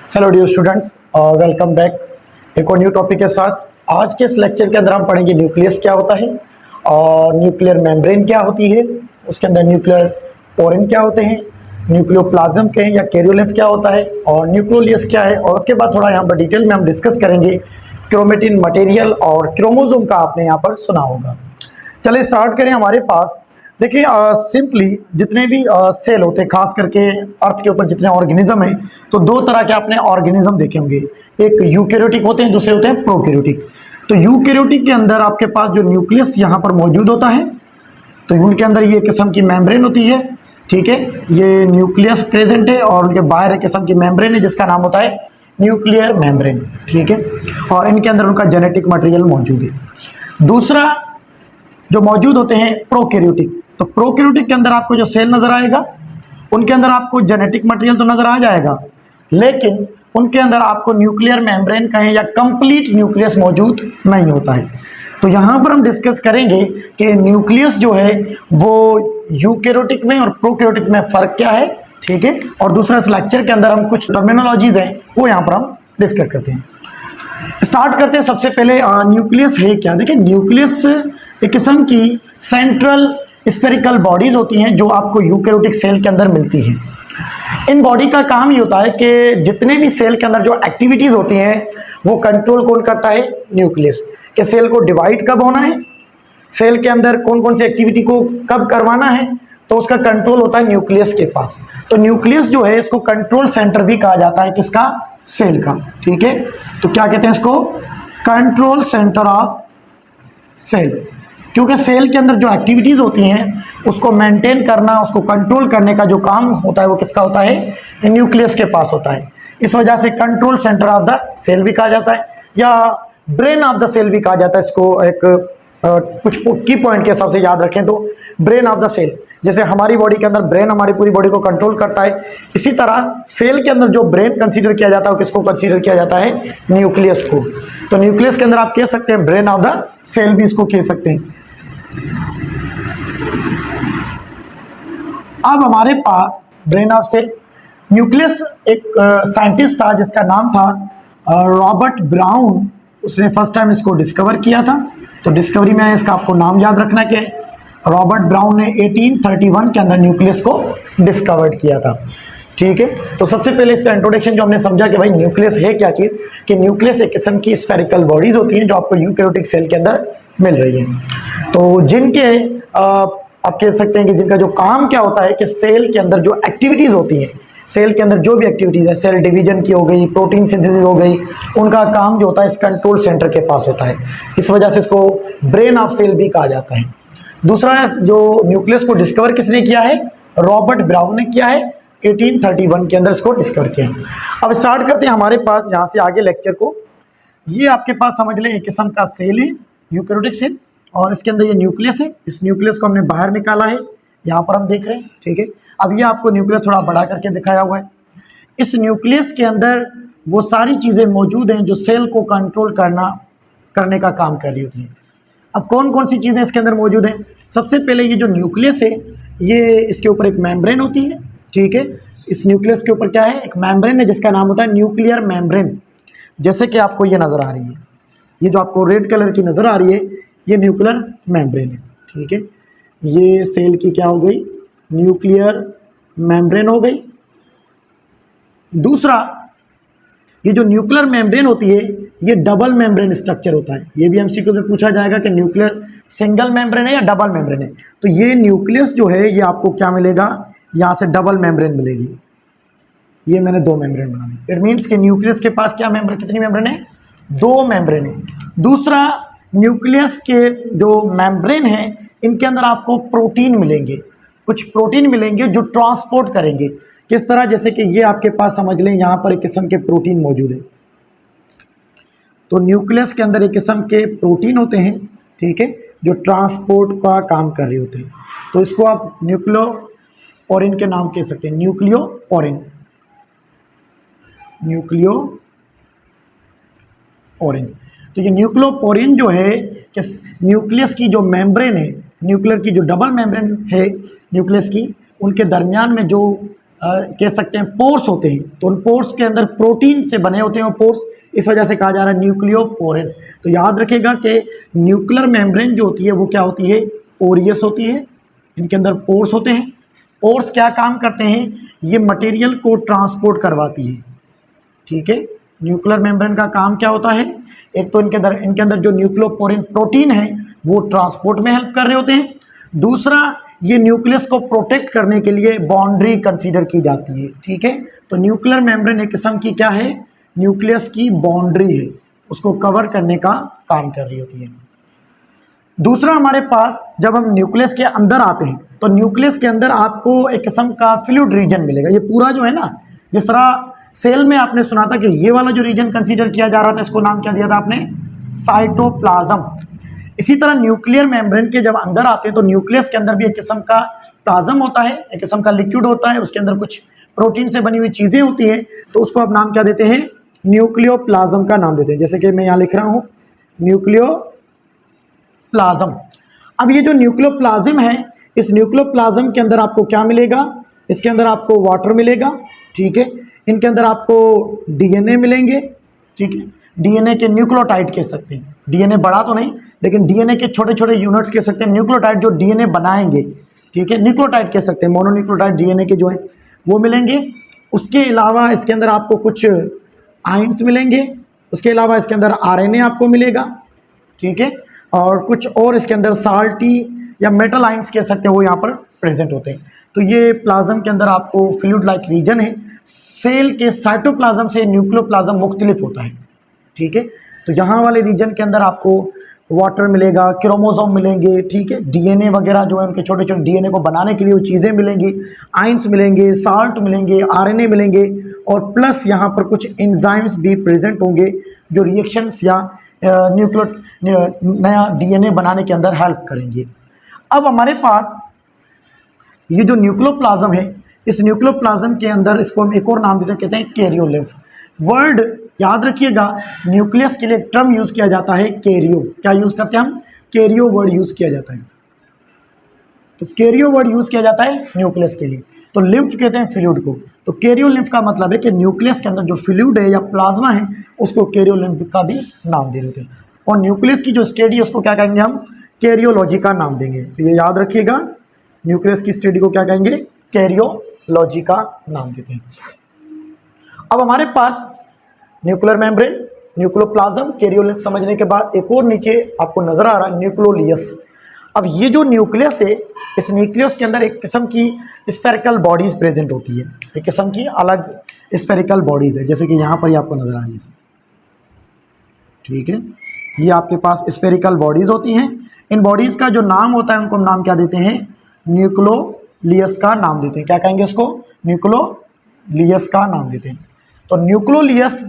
Hello dear students, welcome back एक और new topic के साथ। आज के इस लेक्चर के अंदर हम पढ़ेंगे न्यूक्लियस क्या होता है और न्यूक्लियर मेम्ब्रेन क्या होती है, उसके अंदर न्यूक्लियर पोरेन क्या होते हैं, न्यूक्लियोप्लाज्म के या कैरियोलेंस क्या होता है और न्यूक्लियोलियस क्या है। और उसके बाद थोड़ा यहाँ पर डिटेल में हम डिस्कस करेंगे क्रोमेटिन मटेरियल और क्रोमोसोम का आपने यहाँ पर सुना होगा। चलिए स्टार्ट करें। हमारे पास देखिए सिंपली जितने भी सेल होते हैं, खास करके अर्थ के ऊपर जितने ऑर्गेनिज्म हैं, तो दो तरह के आपने ऑर्गेनिज्म देखे होंगे। एक यूकैरियोटिक होते हैं, दूसरे होते हैं प्रोकैरियोटिक। तो यूकैरियोटिक के अंदर आपके पास जो न्यूक्लियस यहाँ पर मौजूद होता है, तो उनके अंदर ये किस्म की मेम्ब्रेन होती है, ठीक है। ये न्यूक्लियस प्रेजेंट है और उनके बाहर एक किस्म की मेम्ब्रेन है जिसका नाम होता है न्यूक्लियर मेम्ब्रेन, ठीक है। और इनके अंदर उनका जेनेटिक मटेरियल मौजूद है। दूसरा जो मौजूद होते हैं प्रोकैरियोटिक, तो प्रोकैरियोटिक के अंदर आपको जो सेल नजर आएगा उनके अंदर आपको जेनेटिक मटेरियल तो नजर आ जाएगा, लेकिन उनके अंदर आपको न्यूक्लियर मेम्ब्रेन कहें या कंप्लीट न्यूक्लियस मौजूद नहीं होता है। तो यहाँ पर हम डिस्कस करेंगे कि न्यूक्लियस जो है वो यूकैरियोटिक में और प्रोकैरियोटिक में फ़र्क क्या है, ठीक है। और दूसरा इस लेक्चर के अंदर हम कुछ टर्मिनोलॉजीज हैं वो यहाँ पर हम डिस्कस करते हैं। स्टार्ट करते हैं। सबसे पहले न्यूक्लियस है क्या। देखिए न्यूक्लियस एक किस्म की सेंट्रल स्फेरिकल बॉडीज होती हैं जो आपको यूकैरियोटिक सेल के अंदर मिलती हैं। इन बॉडी का काम ये होता है कि जितने भी सेल के अंदर जो एक्टिविटीज़ होती हैं वो कंट्रोल कौन करता है, न्यूक्लियस। कि सेल को डिवाइड कब होना है, सेल के अंदर कौन कौन सी एक्टिविटी को कब करवाना है, तो उसका कंट्रोल होता है न्यूक्लियस के पास। तो न्यूक्लियस जो है इसको कंट्रोल सेंटर भी कहा जाता है, किसका, सेल का, ठीक है। तो क्या कहते हैं इसको, कंट्रोल सेंटर ऑफ सेल। क्योंकि सेल के अंदर जो एक्टिविटीज़ होती हैं उसको मेंटेन करना, उसको कंट्रोल करने का जो काम होता है वो किसका होता है, न्यूक्लियस के पास होता है। इस वजह से control centre of the cell भी कहा जाता है या ब्रेन ऑफ द सेल भी कहा जाता है। इसको एक कुछ की पॉइंट के हिसाब से याद रखें तो ब्रेन ऑफ द सेल, जैसे हमारी बॉडी के अंदर ब्रेन हमारी पूरी बॉडी को कंट्रोल करता है, इसी तरह सेल के अंदर जो ब्रेन कंसीडर किया जाता है वो किसको कंसीडर किया जाता है, न्यूक्लियस को। तो न्यूक्लियस के अंदर आप कह सकते हैं ब्रेन ऑफ द सेल भी इसको कह सकते हैं। अब हमारे पास ब्रेन ऑफ सेल, न्यूक्लियस एक साइंटिस्ट था जिसका नाम था रॉबर्ट ब्राउन। उसने फर्स्ट टाइम इसको डिस्कवर किया था। तो डिस्कवरी में इसका आपको नाम याद रखना कि रॉबर्ट ब्राउन ने 1831 के अंदर न्यूक्लियस को डिस्कवर्ड किया था, ठीक है। तो सबसे पहले इसका इंट्रोडक्शन जो हमने समझा कि भाई न्यूक्लियस है क्या चीज़, कि न्यूक्लियस एक किस्म की स्फेरिकल बॉडीज होती हैं जो आपको यूकैरियोटिक सेल के अंदर मिल रही है। तो जिनके आप कह सकते हैं कि जिनका जो काम क्या होता है कि सेल के अंदर जो एक्टिविटीज़ होती हैं, सेल के अंदर जो भी एक्टिविटीज़ है, सेल डिवीजन की हो गई, प्रोटीन सिंथेसिस हो गई, उनका काम जो होता है इस कंट्रोल सेंटर के पास होता है। इस वजह से इसको ब्रेन ऑफ सेल भी कहा जाता है। दूसरा जो न्यूक्लियस को डिस्कवर किसने किया है, रॉबर्ट ब्राउन ने किया है, 1831 के अंदर इसको डिस्कवर किया है। अब स्टार्ट करते हैं हमारे पास यहाँ से आगे लेक्चर को। ये आपके पास समझ लें एक किस्म का सेल है, यूकैरियोटिक सेल, और इसके अंदर ये न्यूक्लियस है। इस न्यूक्लियस को हमने बाहर निकाला है, यहाँ पर हम देख रहे हैं, ठीक है। अब ये आपको न्यूक्लियस थोड़ा बड़ा करके दिखाया हुआ है। इस न्यूक्लियस के अंदर वो सारी चीज़ें मौजूद हैं जो सेल को कंट्रोल करने का काम कर रही होती हैं। अब कौन कौन सी चीज़ें इसके अंदर मौजूद हैं, सबसे पहले ये जो न्यूक्लियस है ये इसके ऊपर एक मेम्ब्रेन होती है, ठीक है। इस न्यूक्लियस के ऊपर क्या है, एक मेम्ब्रेन है जिसका नाम होता है न्यूक्लियर मेम्ब्रेन। जैसे कि आपको ये नज़र आ रही है, ये जो आपको रेड कलर की नज़र आ रही है ये न्यूक्लियर मेम्ब्रेन है, ठीक है। ये सेल की क्या हो गई, न्यूक्लियर मेम्ब्रेन हो गई। दूसरा ये जो न्यूक्लियर मेम्ब्रेन होती है ये डबल मेम्ब्रेन स्ट्रक्चर होता है। ये भी एमसीक्यू में पूछा जाएगा कि न्यूक्लियर सिंगल मेम्ब्रेन है या डबल मेम्ब्रेन है। तो ये न्यूक्लियस जो है ये आपको क्या मिलेगा, यहाँ से डबल मेम्ब्रेन मिलेगी। ये मैंने दो मेम्ब्रेन बना दी। इट मीन्स कि न्यूक्लियस के पास क्या मेम्ब्रेन, कितनी मेम्ब्रेन है, दो मेम्ब्रेन है। दूसरा न्यूक्लियस के जो मेम्ब्रेन है इनके अंदर आपको प्रोटीन मिलेंगे, कुछ प्रोटीन मिलेंगे जो ट्रांसपोर्ट करेंगे। किस तरह, जैसे कि ये आपके पास समझ लें यहाँ पर एक किस्म के प्रोटीन मौजूद है। तो न्यूक्लियस के अंदर एक किस्म के प्रोटीन होते हैं, ठीक है, जो ट्रांसपोर्ट का काम कर रहे होते हैं। तो इसको आप न्यूक्लियोपोरिन के नाम कह सकते हैं, न्यूक्लियोपोरिन, न्यूक्लियोपोरिन। तो ये न्यूक्लियोपोरिन जो है कि न्यूक्लियस की जो मेम्ब्रेन है, न्यूक्लियर की जो डबल मेम्ब्रेन है न्यूक्लियस की, उनके दरमियान में जो कह सकते हैं पोर्स होते हैं, तो उन पोर्स के अंदर प्रोटीन से बने होते हैं वो पोर्स, इस वजह से कहा जा रहा है न्यूक्लियोपोरेन। तो याद रखिएगा कि न्यूक्लियर मेम्ब्रेन जो होती है वो क्या होती है, पोरियस होती है, इनके अंदर पोर्स होते हैं। पोर्स क्या काम करते हैं, ये मटेरियल को ट्रांसपोर्ट करवाती है, ठीक है। न्यूक्लियर मेम्ब्रेन का काम क्या होता है, एक तो इनके अंदर जो न्यूक्लियोपोरेन प्रोटीन है वो ट्रांसपोर्ट में हेल्प कर रहे होते हैं, दूसरा ये न्यूक्लियस को प्रोटेक्ट करने के लिए बाउंड्री कंसीडर की जाती है, ठीक है। तो न्यूक्लियर मेम्ब्रेन एक किस्म की क्या है, न्यूक्लियस की बाउंड्री है, उसको कवर करने का काम कर रही होती है। दूसरा हमारे पास जब हम न्यूक्लियस के अंदर आते हैं तो न्यूक्लियस के अंदर आपको एक किस्म का फ्लूइड रीजन मिलेगा। ये पूरा जो है ना, जिस तरह सेल में आपने सुना था कि ये वाला जो रीजन कंसीडर किया जा रहा था, इसको नाम क्या दिया था आपने, साइटोप्लाज्म। इसी तरह न्यूक्लियर मेम्ब्रेन के जब अंदर आते हैं तो न्यूक्लियस के अंदर भी एक किस्म का प्लाज्म होता है, एक किस्म का लिक्विड होता है, उसके अंदर कुछ प्रोटीन से बनी हुई चीज़ें होती हैं, तो उसको आप नाम क्या देते हैं, न्यूक्लियोप्लाज्म का नाम देते हैं। जैसे कि मैं यहाँ लिख रहा हूँ न्यूक्लियोप्लाज्म। अब ये जो न्यूक्लियोप्लाज्म है, इस न्यूक्लियोप्लाज्म के अंदर आपको क्या मिलेगा, इसके अंदर आपको वाटर मिलेगा, ठीक है। इनके अंदर आपको डीएनए मिलेंगे, ठीक है। डीएनए के न्यूक्लियोटाइड कह सकते हैं, डीएनए बड़ा तो नहीं लेकिन डीएनए के छोटे छोटे यूनिट्स कह सकते हैं, न्यूक्लियोटाइड जो डीएनए बनाएंगे, ठीक है, न्यूक्लियोटाइड कह सकते हैं, मोनोन्यूक्लियोटाइड डीएनए के जो है वो मिलेंगे। उसके अलावा इसके अंदर आपको कुछ आयंस मिलेंगे, उसके अलावा इसके अंदर आरएनए आपको मिलेगा, ठीक है, और कुछ और इसके अंदर साल्टी या मेटल आयंस कह सकते हैं वो यहाँ पर प्रेजेंट होते हैं। तो ये प्लाज्म के अंदर आपको फ्लूइड लाइक रीजन है। सेल के साइटोप्लाज्म से न्यूक्लियोप्लाज्म मुख्तलिफ होता है, ठीक है। तो यहाँ वाले रीजन के अंदर आपको वाटर मिलेगा, क्रोमोसोम मिलेंगे, ठीक है, डीएनए वगैरह जो है उनके छोटे छोटे डीएनए को बनाने के लिए वो चीज़ें मिलेंगी, आयंस मिलेंगे, साल्ट मिलेंगे, आरएनए मिलेंगे, और प्लस यहाँ पर कुछ एंजाइम्स भी प्रेजेंट होंगे जो रिएक्शंस या नया डीएनए बनाने के अंदर हेल्प करेंगे। अब हमारे पास ये जो न्यूक्लियोप्लाज्म है, इस न्यूक्लियोप्लाज्म के अंदर इसको हम एक और नाम देते हैं, कहते हैं कैरियोलिम्फ। वर्ड याद रखिएगा, न्यूक्लियस के लिए एक टर्म यूज किया जाता है कैरियो, क्या यूज करते हैं हम, कैरियो वर्ड यूज किया जाता है। तो कैरियो वर्ड यूज किया जाता है न्यूक्लियस के लिए। तो लिम्फ कहते हैं फ्लूइड को, तो कैरियोलिम्फ का मतलब है कि न्यूक्लियस के अंदर जो फ्लूइड है या प्लाज्मा है उसको कैरियोलिम्फ का भी नाम दे रहे होते हैं। और न्यूक्लियस की जो स्टडी है उसको क्या कहेंगे हम, कैरियोलॉजी का नाम देंगे। तो ये याद रखिएगा, न्यूक्लियस की स्टडी को क्या कहेंगे, कैरियोलॉजी का नाम देते हैं। अब हमारे पास न्यूक्लियर मेम्ब्रेन, न्यूक्लियोप्लाज्म, कैरियोलिम्फ समझने के बाद एक और नीचे आपको नजर आ रहा है न्यूक्लियोलियस। अब ये जो न्यूक्लियस है, इस न्यूक्लियस के अंदर एक किस्म की स्फेरिकल बॉडीज प्रेजेंट होती है, एक किस्म की अलग स्फेरिकल बॉडीज है, जैसे कि यहाँ पर ही आपको नजर आ रही है, ठीक है। ये आपके पास स्फेरिकल बॉडीज होती हैं। इन बॉडीज का जो नाम होता है उनको हम नाम क्या देते हैं, न्यूक्लियोलियस का नाम देते हैं। क्या कहेंगे इसको, न्यूक्लियोलियस का नाम देते हैं। तो न्यूक्लियोलियस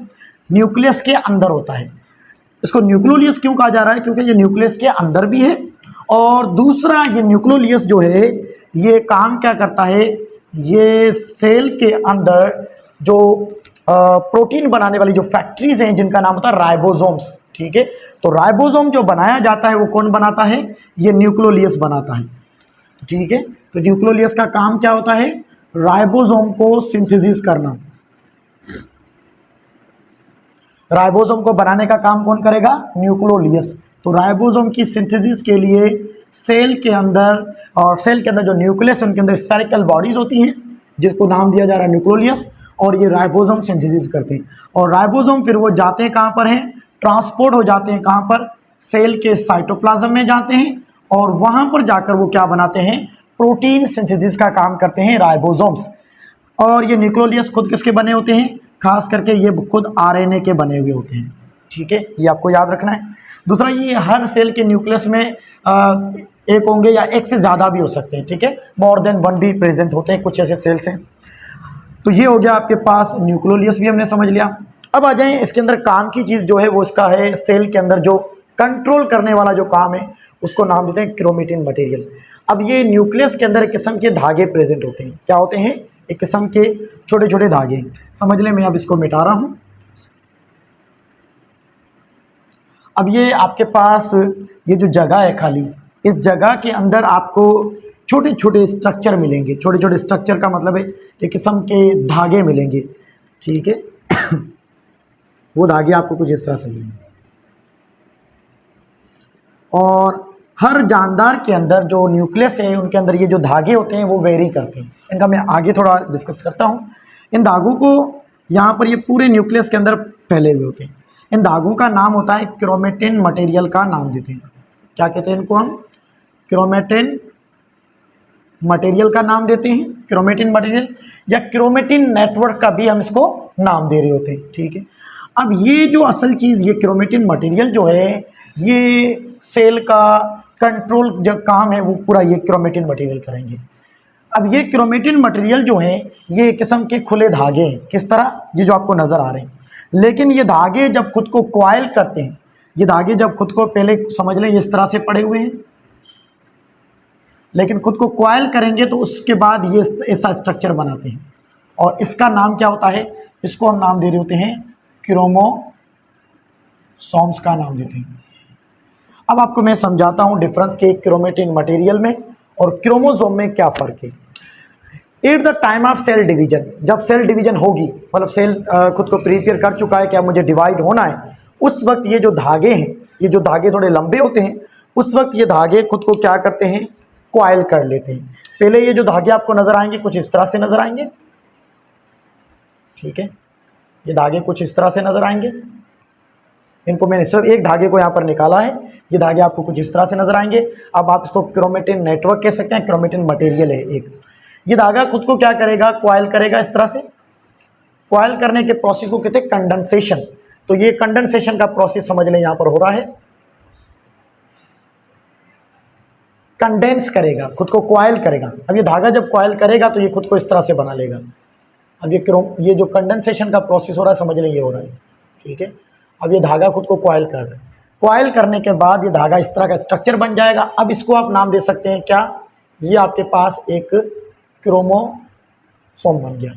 न्यूक्लियस के अंदर होता है। इसको न्यूक्लियोलियस क्यों कहा जा रहा है, क्योंकि ये न्यूक्लियस के अंदर भी है, और दूसरा ये न्यूक्लियोलियस जो है ये काम क्या करता है, ये सेल के अंदर जो प्रोटीन बनाने वाली जो फैक्ट्रीज हैं जिनका नाम होता है राइबोसोम्स, ठीक है। तो राइबोसोम जो बनाया जाता है वो कौन बनाता है, ये न्यूक्लियोलियस बनाता है, ठीक है। तो न्यूक्लियोलियस का काम क्या होता है, राइबोसोम को सिंथेसिस करना। राइबोसोम को बनाने का काम कौन करेगा, न्यूक्लियोलियस। तो राइबोसोम की सिंथेसिस के लिए सेल के अंदर, और सेल के अंदर जो न्यूक्लियस उनके अंदर स्फेरिकल बॉडीज होती हैं जिसको नाम दिया जा रहा है न्यूक्लियोलियस, और ये राइबोसोम सिंथेसिस करते हैं। और राइबोसोम फिर वो जाते हैं कहाँ पर हैं, ट्रांसपोर्ट हो जाते हैं कहाँ पर, सेल के साइटोप्लाज्म में जाते हैं, और वहाँ पर जाकर वो क्या बनाते हैं, प्रोटीन सिंथेसिस का काम करते हैं राइबोसोम्स। और ये न्यूक्लियोलियस खुद किसके बने होते हैं, खास करके ये खुद आरएनए के बने हुए होते हैं, ठीक है, ये आपको याद रखना है। दूसरा, ये हर सेल के न्यूक्लियस में एक होंगे या एक से ज़्यादा भी हो सकते हैं, ठीक है, मोर देन वन भी प्रेजेंट होते हैं, कुछ ऐसे सेल्स हैं। तो ये हो गया आपके पास न्यूक्लियोलियस भी हमने समझ लिया। अब आ जाएं, इसके अंदर काम की चीज़ जो है वो इसका है, सेल के अंदर जो कंट्रोल करने वाला जो काम है उसको नाम देते हैं क्रोमेटिन मटेरियल। अब ये न्यूक्लियस के अंदर एक किस्म के धागे प्रेजेंट होते हैं, क्या होते हैं, एक किस्म के छोटे छोटे धागे, समझ लें। मैं अब इसको मिटा रहा हूं। अब ये आपके पास ये जो जगह है खाली, इस जगह के अंदर आपको छोटे छोटे स्ट्रक्चर मिलेंगे। छोटे छोटे स्ट्रक्चर का मतलब है एक किस्म के धागे मिलेंगे, ठीक है। वो धागे आपको कुछ इस तरह से मिलेंगे। और हर जानदार के अंदर जो न्यूक्लियस है उनके अंदर ये जो धागे होते हैं वो वेरी करते हैं। इनका मैं आगे थोड़ा डिस्कस करता हूँ। इन धागों को यहाँ पर ये पूरे न्यूक्लियस के अंदर फैले हुए होते हैं। इन धागों का नाम होता है क्रोमेटिन मटेरियल का नाम देते हैं। क्या कहते हैं इनको हम? क्रोमेटिन मटेरियल का नाम देते हैं। क्रोमेटिन मटेरियल या क्रोमेटिन नेटवर्क का भी हम इसको नाम दे रहे होते हैं, ठीक है। अब ये जो असल चीज़, ये क्रोमेटिन मटेरियल जो है, ये सेल का कंट्रोल जो काम है वो पूरा ये क्रोमेटिन मटेरियल करेंगे। अब ये क्रोमेटिन मटेरियल जो है ये एक किस्म के खुले धागे हैं। किस तरह? ये जो आपको नज़र आ रहे हैं। लेकिन ये धागे जब खुद को कॉइल करते हैं, ये धागे जब खुद को, पहले समझ लें इस तरह से पड़े हुए हैं, लेकिन खुद को कॉइल करेंगे तो उसके बाद ये ऐसा स्ट्रक्चर बनाते हैं। और इसका नाम क्या होता है? इसको हम नाम दे रहे होते हैं क्रोमोसोम्स का नाम देते हैं। अब आपको मैं समझाता हूँ डिफरेंस के क्रोमेटिन मटेरियल में और क्रोमोसोम में क्या फ़र्क है। At the time of cell division, जब सेल डिवीजन होगी, मतलब सेल खुद को प्रिपेयर कर चुका है कि अब मुझे डिवाइड होना है, उस वक्त ये जो धागे हैं, ये जो धागे थोड़े लंबे होते हैं, उस वक्त ये धागे खुद को क्या करते हैं? कॉइल कर लेते हैं। पहले ये जो धागे आपको नज़र आएंगे कुछ इस तरह से नज़र आएंगे, ठीक है। ये धागे कुछ इस तरह से नज़र आएंगे। इनको मैंने सिर्फ एक धागे को यहाँ पर निकाला है। ये धागे आपको कुछ इस तरह से नजर आएंगे। अब आप इसको क्रोमेटिन नेटवर्क कह सकते हैं, क्रोमेटिन मटेरियल है एक। ये धागा खुद को क्या करेगा? कॉइल करेगा इस तरह से। कॉइल करने के प्रोसेस को कहते हैं कंडेंसेशन। तो ये कंडेंसेशन का प्रोसेस समझ लें यहाँ पर हो रहा है। कंडेंस करेगा, खुद को कॉइल करेगा। अब ये धागा जब कॉइल करेगा तो ये खुद को इस तरह से बना लेगा। अब ये जो कंडेंसेशन का प्रोसेस हो रहा है, समझ लें ये हो रहा है, ठीक है। अब ये धागा खुद को कॉइल कर रहा है। कॉइल करने के बाद ये धागा इस तरह का स्ट्रक्चर बन जाएगा। अब इसको आप नाम दे सकते हैं क्या? ये आपके पास एक क्रोमोसोम बन गया।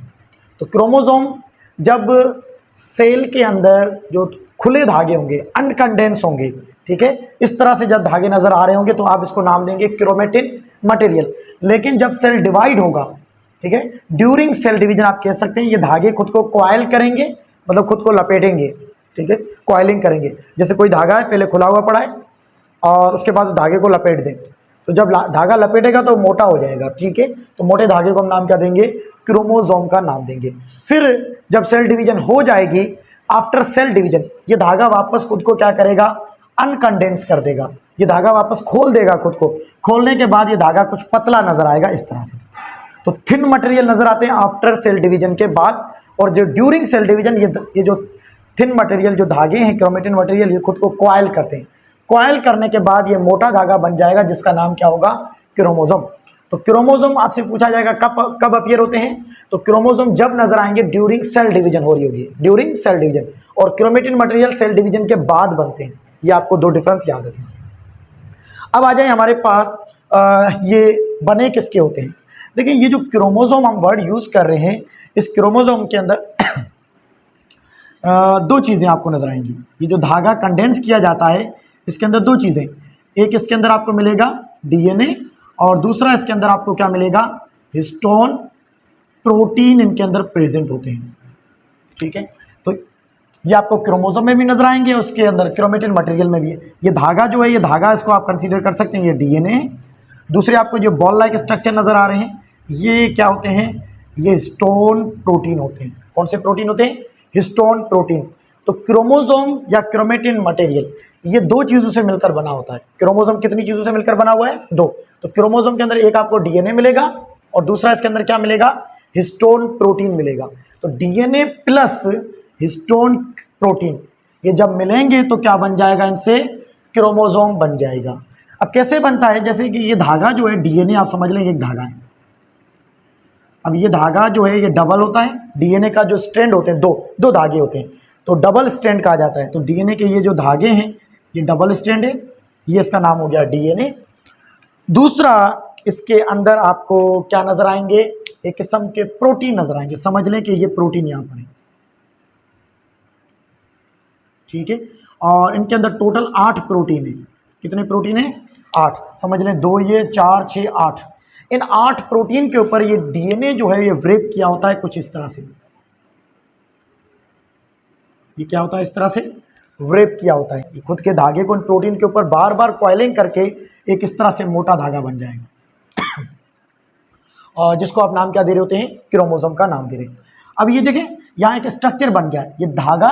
तो क्रोमोसोम जब सेल के अंदर जो खुले धागे होंगे, अनकंडेंस होंगे, ठीक है, इस तरह से जब धागे नजर आ रहे होंगे तो आप इसको नाम देंगे क्रोमेटिन मटेरियल। लेकिन जब सेल डिवाइड होगा, ठीक है, ड्यूरिंग सेल डिवीजन आप कह सकते हैं ये धागे खुद को कॉइल करेंगे, मतलब खुद को लपेटेंगे, ठीक है, कॉइलिंग करेंगे। जैसे कोई धागा है पहले खुला हुआ पड़ा है और उसके बाद धागे को लपेट दें, तो जब धागा लपेटेगा तो मोटा हो जाएगा, ठीक है। तो मोटे धागे को हम नाम क्या देंगे? क्रोमोसोम का नाम देंगे। फिर जब सेल डिवीजन हो जाएगी, आफ्टर सेल डिवीजन ये धागा वापस खुद को क्या करेगा? अनकंडेंस कर देगा। ये धागा वापस खोल देगा खुद को। खोलने के बाद ये धागा कुछ पतला नजर आएगा इस तरह से। तो थिन मटेरियल नजर आते हैं आफ्टर सेल डिवीजन के बाद। और जो ड्यूरिंग सेल डिवीजन ये जो थिन मटेरियल जो धागे हैं क्रोमेटिन मटेरियल, ये खुद को कॉइल करते हैं। कॉइल करने के बाद ये मोटा धागा बन जाएगा जिसका नाम क्या होगा? क्रोमोसोम। तो क्रोमोसोम आपसे पूछा जाएगा कब अपीयर होते हैं? तो क्रोमोसोम जब नजर आएंगे ड्यूरिंग सेल डिवीजन हो रही होगी, ड्यूरिंग सेल डिवीजन। और क्रोमेटिन मटेरियल सेल डिवीजन के बाद बनते हैं। ये आपको दो डिफरेंस याद रखना। अब आ जाए हमारे पास ये बने किसके होते हैं। देखिए ये जो क्रोमोसोम हम वर्ड यूज कर रहे हैं, इस क्रोमोसोम के अंदर दो चीज़ें आपको नजर आएंगी। ये जो धागा कंडेंस किया जाता है इसके अंदर दो चीज़ें, एक इसके अंदर आपको मिलेगा डीएनए और दूसरा इसके अंदर आपको क्या मिलेगा? हिस्टोन प्रोटीन इनके अंदर प्रेजेंट होते हैं, ठीक है। तो ये आपको क्रोमोसोम में भी नजर आएंगे, उसके अंदर क्रोमेटिन मटेरियल में भी है। ये धागा जो है, ये धागा इसको आप कंसीडर कर सकते हैं, ये डीएनए है। दूसरे आपको जो बॉल लाइक स्ट्रक्चर नजर आ रहे हैं, ये क्या होते हैं? ये हिस्टोन प्रोटीन होते हैं। कौन से प्रोटीन होते हैं? Histone protein. तो क्रोमोसोम या क्रोमेटिन मटेरियल ये दो चीज़ों से मिलकर बना होता है। क्रोमोसोम कितनी चीज़ों से मिलकर बना हुआ है? दो। तो क्रोमोसोम के अंदर एक आपको डीएनए मिलेगा और दूसरा इसके अंदर क्या मिलेगा? हिस्टोन प्रोटीन मिलेगा। तो डीएनए प्लस हिस्टोन प्रोटीन ये जब मिलेंगे तो क्या बन जाएगा? इनसे क्रोमोसोम बन जाएगा। अब कैसे बनता है? जैसे कि ये धागा जो है डीएनए, आप समझ लें एक धागा है। अब ये धागा जो है ये डबल होता है। डीएनए का जो स्ट्रैंड होते हैं, दो धागे होते हैं, तो डबल स्ट्रैंड कहा जाता है। तो डीएनए के ये जो धागे हैं ये डबल स्ट्रैंड है, ये इसका नाम हो गया डीएनए। दूसरा इसके अंदर आपको क्या नजर आएंगे? एक किस्म के प्रोटीन नजर आएंगे। समझ लें कि ये प्रोटीन यहाँ पर है, ठीक है। और इनके अंदर टोटल 8 प्रोटीन है। कितने प्रोटीन है? 8। समझ लें 2 ये 4 6 8। इन 8 प्रोटीन के ऊपर ये डीएनए जो है ये व्रेप किया होता है कुछ इस तरह से। ये क्या होता है, इस तरह से व्रेप किया होता है। ये खुद के धागे को इन प्रोटीन के ऊपर बार बार कॉइलिंग करके एक इस तरह से मोटा धागा बन जाएगा, और जिसको आप नाम क्या दे रहे होते हैं, क्रोमोसोम का नाम दे रहे हैं। अब ये देखें यहाँ एक स्ट्रक्चर बन गया, ये धागा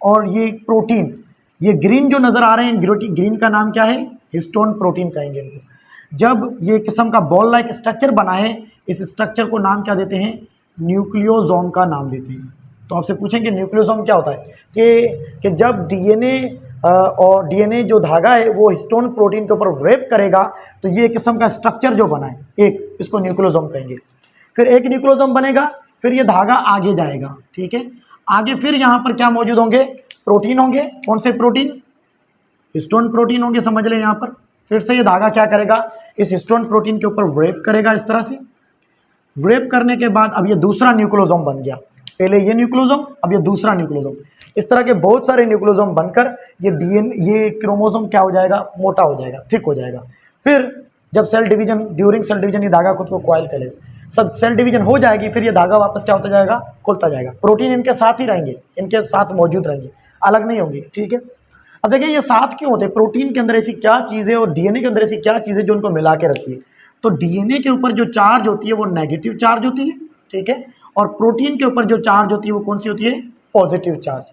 और ये प्रोटीन, ये ग्रीन जो नजर आ रहे हैं, ग्रीन का नाम क्या है, हिस्टोन प्रोटीन कहेंगे इनको। जब ये किस्म का बॉल लाइक स्ट्रक्चर बना है, इस स्ट्रक्चर को नाम क्या देते हैं, न्यूक्लियोसोम का नाम देते हैं। तो आपसे पूछेंगे न्यूक्लियोसोम क्या होता है, कि जब डीएनए डीएनए जो धागा है वो हिस्टोन प्रोटीन के ऊपर व्रेप करेगा तो ये किस्म का स्ट्रक्चर जो बना है एक, इसको न्यूक्लियोसोम कहेंगे। फिर एक न्यूक्लियोसोम बनेगा, फिर ये धागा आगे जाएगा, ठीक है। आगे फिर यहाँ पर क्या मौजूद होंगे, प्रोटीन होंगे। कौन से प्रोटीन, हिस्टोन प्रोटीन होंगे, समझ लें यहाँ पर। फिर से ये धागा क्या करेगा, इस हिस्टोन प्रोटीन के ऊपर व्रेप करेगा इस तरह से। व्रेप करने के बाद अब ये दूसरा न्यूक्लियोसोम बन गया, पहले ये न्यूक्लियोसोम, अब ये दूसरा न्यूक्लियोसोम। इस तरह के बहुत सारे न्यूक्लियोसोम बनकर ये क्रोमोसोम क्या हो जाएगा, मोटा हो जाएगा, थिक हो जाएगा। फिर जब cell division, during cell division ये धागा खुद को कॉइल करेगा, सब सेल डिवीजन हो जाएगी, फिर ये धागा वापस क्या होता जाएगा, खुलता जाएगा। प्रोटीन इनके साथ ही रहेंगे, इनके साथ मौजूद रहेंगे, अलग नहीं होंगे, ठीक है। अब देखिए ये साथ क्यों होते हैं, प्रोटीन के अंदर ऐसी क्या चीज़ है और डीएनए के अंदर ऐसी क्या चीज़ है जो उनको मिला के रखती है। तो डीएनए के ऊपर जो चार्ज होती है वो नेगेटिव चार्ज होती है, ठीक है, और प्रोटीन के ऊपर जो चार्ज होती है वो कौन सी होती है, पॉजिटिव चार्ज।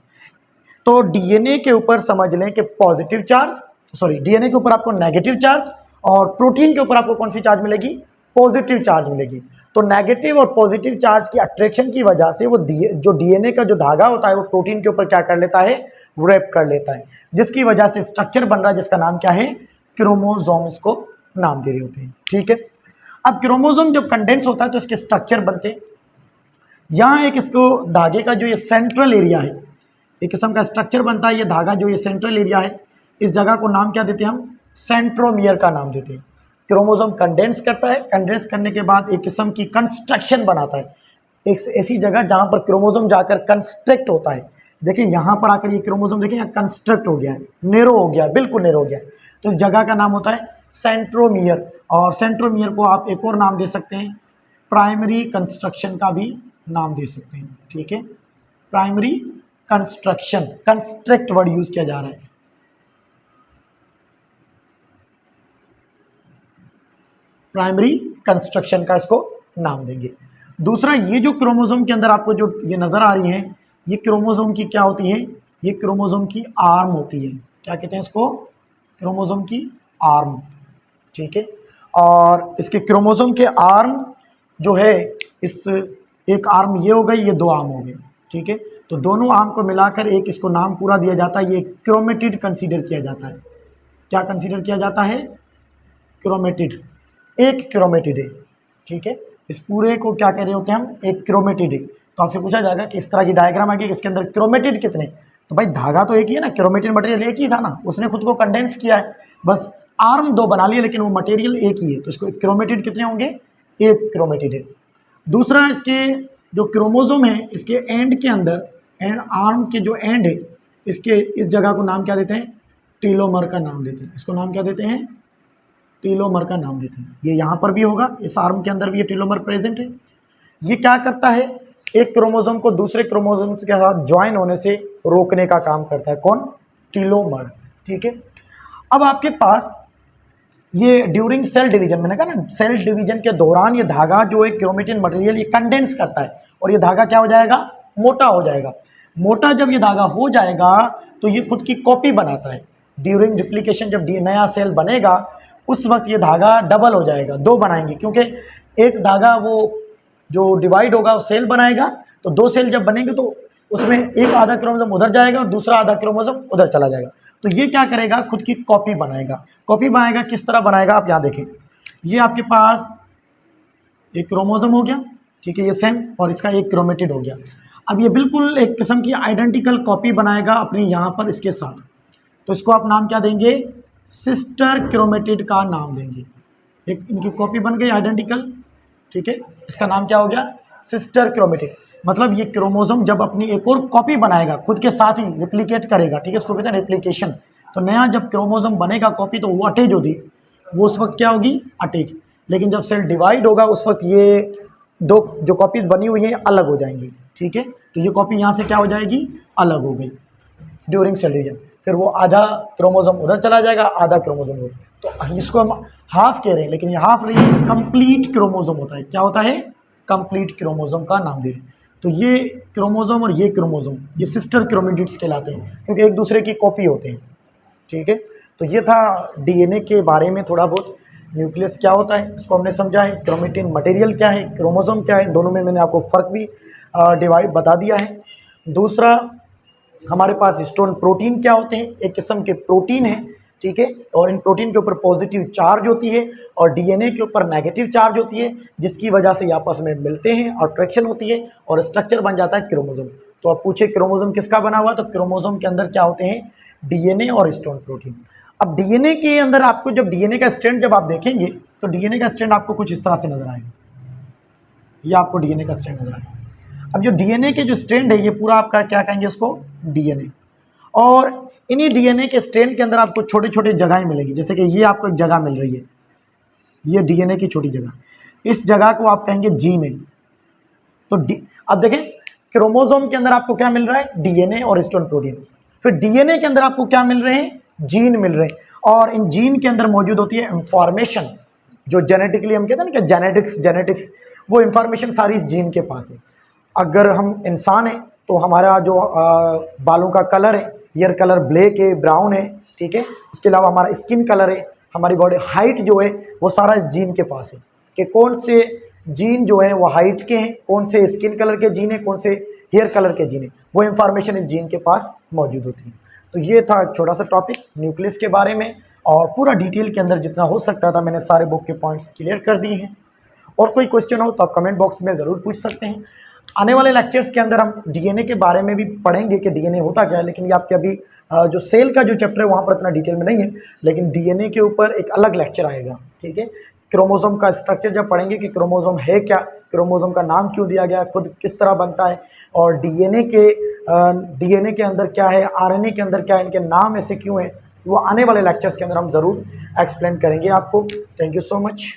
तो डीएनए के ऊपर समझ लें कि पॉजिटिव चार्ज, सॉरी डीएनए के ऊपर आपको नेगेटिव चार्ज और प्रोटीन के ऊपर आपको कौन सी चार्ज मिलेगी, पॉजिटिव चार्ज मिलेगी। तो नेगेटिव और पॉजिटिव चार्ज की अट्रैक्शन की वजह से वो जो डीएनए का जो धागा होता है वो प्रोटीन के ऊपर क्या कर लेता है, व्रेप कर लेता है, जिसकी वजह से स्ट्रक्चर बन रहा है जिसका नाम क्या है, क्रोमोसोम, इसको नाम दे रहे होते हैं, ठीक है। अब क्रोमोसोम जब कंडेंस होता है तो इसके स्ट्रक्चर बनते हैं। यहाँ एक इसको धागे का जो ये सेंट्रल एरिया है, एक किस्म का स्ट्रक्चर बनता है, ये धागा जो ये सेंट्रल एरिया है, इस जगह को नाम क्या देते हैं हम, सेंट्रोमियर का नाम देते हैं। क्रोमोसोम कंडेंस करता है, कंडेंस करने के बाद एक किस्म की कंस्ट्रक्शन बनाता है, एक ऐसी जगह जहाँ पर क्रोमोसोम जाकर कंस्ट्रक्ट होता है। देखिए यहाँ पर आकर ये क्रोमोसोम देखिए यहाँ कंस्ट्रक्ट हो गया है, नेरो हो गया, बिल्कुल नेरो हो गया है। तो इस जगह का नाम होता है सेंट्रोमियर, और सेंट्रोमियर को आप एक और नाम दे सकते हैं, प्राइमरी कंस्ट्रक्शन का भी नाम दे सकते हैं, ठीक है। Primary constriction, construct word use किया जा रहा है। प्राइमरी कंस्ट्रक्शन का इसको नाम देंगे। दूसरा, ये जो क्रोमोसोम के अंदर आपको जो ये नजर आ रही है, ये क्रोमोसोम की क्या होती है, ये क्रोमोसोम की आर्म होती है। क्या कहते हैं इसको, क्रोमोसोम की आर्म, ठीक है। और इसके क्रोमोसोम के आर्म जो है, इस एक आर्म ये हो गई, ये दो आर्म हो गए, ठीक है। तो दोनों आर्म को मिलाकर एक इसको नाम पूरा दिया जाता है, ये क्रोमेटिड कंसीडर किया जाता है। क्या कंसीडर किया जाता है, क्रोमेटिड, एक क्रोमेटिड है, ठीक है। इस पूरे को क्या कह रहे होते हैं हम, एक क्रोमेटिड है। तो आपसे पूछा जाएगा कि इस तरह की डायग्राम आएगी कि इसके अंदर क्रोमेटिड कितने, तो भाई धागा तो एक ही है ना, क्रोमेटिन मटेरियल एक ही था ना, उसने खुद को कंडेंस किया है, बस आर्म दो बना लिए लेकिन वो मटेरियल एक ही है। तो इसको क्रोमेटिड कितने होंगे, एक क्रोमेटिड है। दूसरा, इसके जो क्रोमोसोम है, इसके एंड के अंदर, एंड आर्म के जो एंड है, इसके इस जगह को नाम क्या देते हैं, टीलोमर का नाम देते हैं। इसको नाम क्या देते हैं, टीलोमर का नाम देते हैं। ये यहाँ पर भी होगा, इस आर्म के अंदर भी ये टीलोमर प्रेजेंट है। ये क्या करता है, एक क्रोमोसोम को दूसरे क्रोमोसोम के साथ ज्वाइन होने से रोकने का काम करता है, कौन, टीलोमर, ठीक है। अब आपके पास ये ड्यूरिंग सेल डिवीजन, मैंने कहा ना सेल डिवीजन के दौरान ये धागा जो है क्रोमेटिन मटेरियल ये कंडेंस करता है और ये धागा क्या हो जाएगा, मोटा हो जाएगा। मोटा जब ये धागा हो जाएगा तो ये खुद की कॉपी बनाता है। ड्यूरिंग रिप्लिकेशन जब नया सेल बनेगा उस वक्त ये धागा डबल हो जाएगा, दो बनाएंगे, क्योंकि एक धागा वो जो डिवाइड होगा वो सेल बनाएगा, तो दो सेल जब बनेंगे तो उसमें एक आधा क्रोमोसोम उधर जाएगा और दूसरा आधा क्रोमोसोम उधर चला जाएगा। तो ये क्या करेगा, खुद की कॉपी बनाएगा। कॉपी बनाएगा किस तरह बनाएगा, आप यहाँ देखें, ये आपके पास एक क्रोमोसोम हो गया, ठीक है, ये सेम, और इसका एक क्रोमेटिड हो गया। अब ये बिल्कुल एक किस्म की आइडेंटिकल कॉपी बनाएगा अपनी यहाँ पर इसके साथ, तो इसको आप नाम क्या देंगे, सिस्टर क्रोमेटिड का नाम देंगे। एक इनकी कॉपी बन गई आइडेंटिकल, ठीक है, इसका नाम क्या हो गया, सिस्टर क्रोमेटिड। मतलब ये क्रोमोसोम जब अपनी एक और कॉपी बनाएगा खुद के साथ ही रिप्लिकेट करेगा, ठीक है, इसको कहते हैं रिप्लिकेशन। तो नया जब क्रोमोसोम बनेगा कॉपी, तो वो अटैच होगी, वो उस वक्त क्या होगी, अटैच। लेकिन जब सेल डिवाइड होगा उस वक्त ये दो जो कॉपीज बनी हुई हैं अलग हो जाएंगी, ठीक है। तो ये कॉपी यहाँ से क्या हो जाएगी, अलग हो गई ड्यूरिंग सेल डिवीजन। फिर वो आधा क्रोमोसोम उधर चला जाएगा, आधा क्रोमोसोम उधर। तो इसको हम हाफ कह रहे हैं, लेकिन ये हाफ नहीं है, कंप्लीट क्रोमोसोम होता है। क्या होता है, कंप्लीट क्रोमोसोम का नाम दे रहे हैं। तो ये क्रोमोसोम और ये क्रोमोसोम ये सिस्टर क्रोमेटिड्स कहलाते हैं, क्योंकि एक दूसरे की कॉपी होते हैं, ठीक है। तो ये था डीएनए के बारे में थोड़ा बहुत। न्यूक्लियस क्या होता है इसको हमने समझा है, क्रोमेटिन मटेरियल क्या है, क्रोमोसोम क्या है, दोनों में मैंने आपको फ़र्क भी डिवाइड बता दिया है। दूसरा, हमारे पास हिस्टोन प्रोटीन क्या होते हैं, एक किस्म के प्रोटीन है, ठीक है। और इन प्रोटीन के ऊपर पॉजिटिव चार्ज होती है और डीएनए के ऊपर नेगेटिव चार्ज होती है, जिसकी वजह से ये आपस में मिलते हैं और अट्रैक्शन होती है और स्ट्रक्चर बन जाता है क्रोमोसोम। तो आप पूछे क्रोमोसोम किसका बना हुआ, तो क्रोमोसोम के अंदर क्या होते हैं, डीएनए और हिस्टोन प्रोटीन। अब डीएनए के अंदर आपको जब डीएनए का स्ट्रैंड जब आप देखेंगे तो डीएनए का स्ट्रैंड आपको कुछ इस तरह से नजर आएगा, ये आपको डीएनए का स्ट्रैंड नजर आएगा। अब जो डीएनए के जो स्ट्रैंड है ये पूरा आपका क्या कहेंगे इसको, डीएनए। और इन्हीं डीएनए के स्ट्रैंड के अंदर आपको छोटे छोटे जगहें मिलेंगी, जैसे कि ये आपको एक जगह मिल रही है, ये डीएनए की छोटी जगह, इस जगह को आप कहेंगे जीन है। तो अब देखें क्रोमोसोम के अंदर आपको क्या मिल रहा है, डीएनए और हिस्टोन प्रोटीन। फिर डीएनए के अंदर आपको क्या मिल रहे हैं, जीन मिल रहे हैं। और इन जीन के अंदर मौजूद होती है इंफॉर्मेशन, जो जेनेटिकली हम कहते हैं ना कि जेनेटिक्स, वो इंफॉर्मेशन सारी इस जीन के पास है। अगर हम इंसान हैं तो हमारा जो बालों का कलर है, हेयर कलर ब्लैक है, ब्राउन है, ठीक है। उसके अलावा हमारा स्किन कलर है, हमारी बॉडी हाइट जो है वो सारा इस जीन के पास है, कि कौन से जीन जो है वो हाइट के हैं, कौन से स्किन कलर के जीन है, कौन से हेयर कलर के जीन है, वो इंफॉर्मेशन इस जीन के पास मौजूद होती है। तो ये था एक छोटा सा टॉपिक न्यूक्लियस के बारे में, और पूरा डिटेल के अंदर जितना हो सकता था मैंने सारे बुक के पॉइंट्स क्लियर कर दिए हैं। और कोई क्वेश्चन हो तो आप कमेंट बॉक्स में ज़रूर पूछ सकते हैं। आने वाले लेक्चर्स के अंदर हम डीएनए के बारे में भी पढ़ेंगे कि डीएनए होता क्या है, लेकिन ये आपके अभी जो सेल का जो चैप्टर है वहाँ पर इतना डिटेल में नहीं है, लेकिन डीएनए के ऊपर एक अलग लेक्चर आएगा, ठीक है। क्रोमोसोम का स्ट्रक्चर जब पढ़ेंगे कि क्रोमोसोम है क्या, क्रोमोसोम का नाम क्यों दिया गया, खुद किस तरह बनता है, और डीएनए के अंदर क्या है, आरएनए के अंदर क्या है, इनके नाम ऐसे क्यों हैं, वो आने वाले लेक्चर्स के अंदर हम ज़रूर एक्सप्लेन करेंगे आपको। Thank you so much.